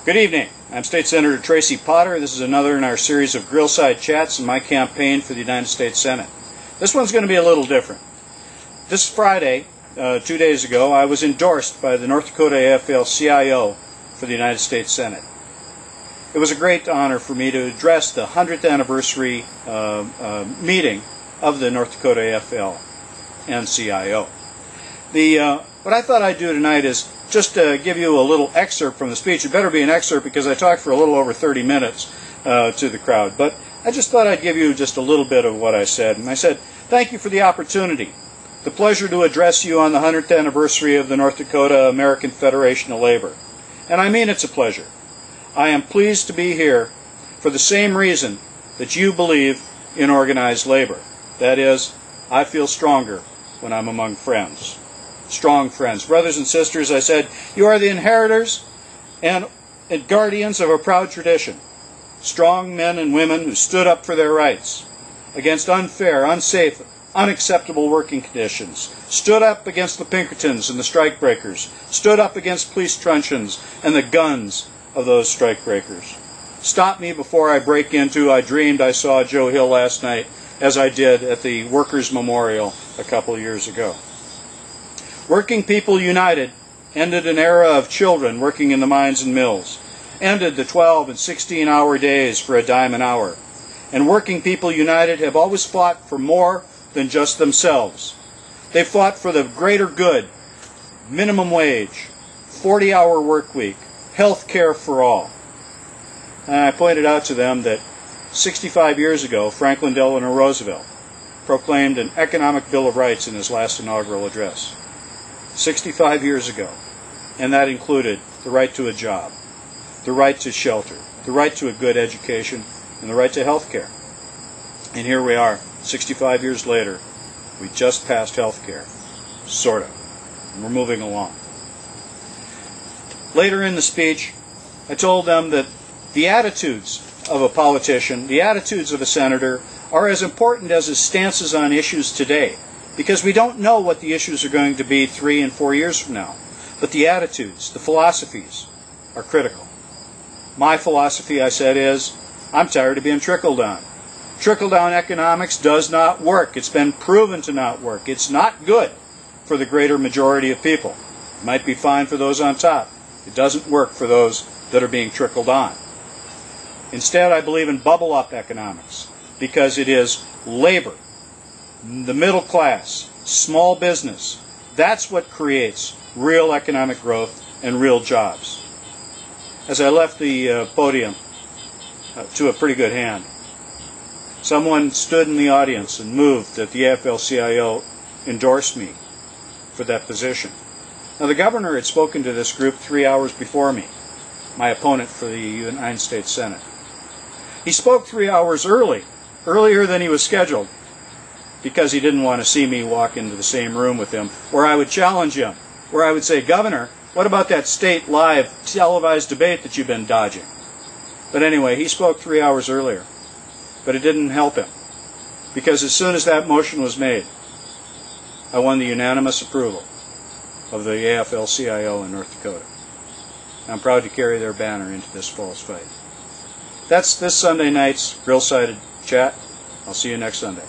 Good evening. I'm State Senator Tracy Potter. This is another in our series of grillside chats in my campaign for the United States Senate. This one's going to be a little different. This Friday, 2 days ago, I was endorsed by the North Dakota AFL-CIO for the United States Senate. It was a great honor for me to address the 100th anniversary meeting of the North Dakota AFL-CIO. What I thought I'd do tonight is just give you a little excerpt from the speech. It better be an excerpt because I talked for a little over 30 minutes to the crowd. But I just thought I'd give you just a little bit of what I said. And I said, thank you for the opportunity, the pleasure to address you on the 100th anniversary of the North Dakota American Federation of Labor. And I mean it's a pleasure. I am pleased to be here for the same reason that you believe in organized labor. That is, I feel stronger when I'm among friends. Strong friends. Brothers and sisters, I said, you are the inheritors and guardians of a proud tradition. Strong men and women who stood up for their rights against unfair, unsafe, unacceptable working conditions, stood up against the Pinkertons and the strikebreakers, stood up against police truncheons and the guns of those strikebreakers. Stop me before I break into, I dreamed I saw Joe Hill last night, as I did at the Workers' Memorial a couple years ago. Working People United ended an era of children working in the mines and mills, ended the 12 and 16-hour days for a dime an hour. And Working People United have always fought for more than just themselves. They fought for the greater good, minimum wage, 40-hour work week, health care for all. And I pointed out to them that 65 years ago, Franklin Delano Roosevelt proclaimed an economic Bill of Rights in his last inaugural address. 65 years ago, and that included the right to a job, the right to shelter, the right to a good education, and the right to health care. And here we are, 65 years later, we just passed health care, sort of, and we're moving along. Later in the speech, I told them that the attitudes of a politician, the attitudes of a senator, are as important as his stances on issues today, because we don't know what the issues are going to be 3 and 4 years from now. But the attitudes, the philosophies, are critical. My philosophy, I said, is I'm tired of being trickled on. Trickle-down economics does not work. It's been proven to not work. It's not good for the greater majority of people. It might be fine for those on top. It doesn't work for those that are being trickled on. Instead, I believe in bubble-up economics because it is labor, the middle class, small business. That's what creates real economic growth and real jobs. As I left the podium to a pretty good hand, someone stood in the audience and moved that the AFL-CIO endorsed me for that position. Now, the governor had spoken to this group 3 hours before me, my opponent for the United States Senate. He spoke 3 hours earlier than he was scheduled, because he didn't want to see me walk into the same room with him, where I would challenge him, where I would say, Governor, what about that state live televised debate that you've been dodging? But anyway, he spoke 3 hours earlier, but it didn't help him, because as soon as that motion was made, I won the unanimous approval of the AFL-CIO in North Dakota. I'm proud to carry their banner into this fall's fight. That's this Sunday night's grillside chat. I'll see you next Sunday.